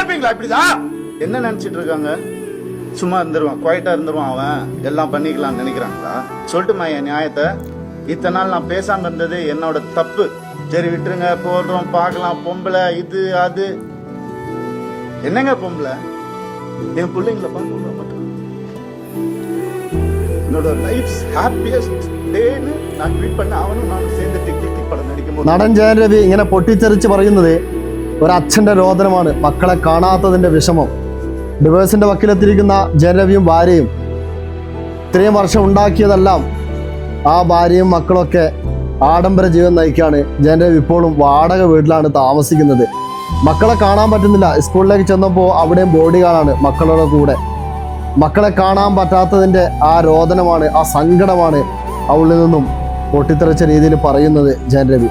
இருப்பீங்களா இப்படிதான்? என்ன நினைச்சிட்டு இருக்காங்க? சும்மா இருந்துருவான், குவைட்டா இருந்துருவான், அவன் எல்லாம் பண்ணிக்கலாம்னு நினைக்கிறாங்களா? சொல்லட்டுமா என் நியாயத்தை? இத்தனை நாள் நான் பேசாம இருந்தது என்னோட தப்பு. சரி விட்டுருங்க, போடுறோம், பார்க்கலாம். பொம்பளை இது அது என்னங்க பொம்பளை? என் பிள்ளைங்களை பார்க்க மாட்டேன். என்னோட லைஃப் ஹாப்பியஸ்ட் ഡേന്ന് ഞാൻ ട്വീറ്റ് பண்ண അവനും നാനും சேர்ந்து ടിക് പടം നടിക്കുമ്പോൾ നടൻ ജയൻ രവി ഇങ്ങനെ പൊട്ടിത്തെറിച്ച് പറയുന്നത് ഒരച്ഛൻ്റെ രോദനമാണ്, മക്കളെ കാണാത്തതിൻ്റെ വിഷമം. ഡിവേഴ്സിൻ്റെ വക്കിലെത്തിയിരിക്കുന്ന ജയൻ രവിയും ഭാര്യയും ഇത്രയും വർഷം ഉണ്ടാക്കിയതെല്ലാം ആ ഭാര്യയും മക്കളൊക്കെ ആഡംബര ജീവിതം നയിക്കുകയാണ്. ജയൻ രവി ഇപ്പോഴും വാടക വീട്ടിലാണ് താമസിക്കുന്നത്. മക്കളെ കാണാൻ പറ്റുന്നില്ല. സ്കൂളിലേക്ക് ചെന്നപ്പോൾ അവിടെയും ബോഡി ഗാർഡാണ് മക്കളുടെ കൂടെ. മക്കളെ കാണാൻ പറ്റാത്തതിൻ്റെ ആ രോദനമാണ്, ആ സങ്കടമാണ് അവളിൽ നിന്നും പൊട്ടിത്തെറിച്ച രീതിയിൽ പറയുന്നത് ജയൻ രവി.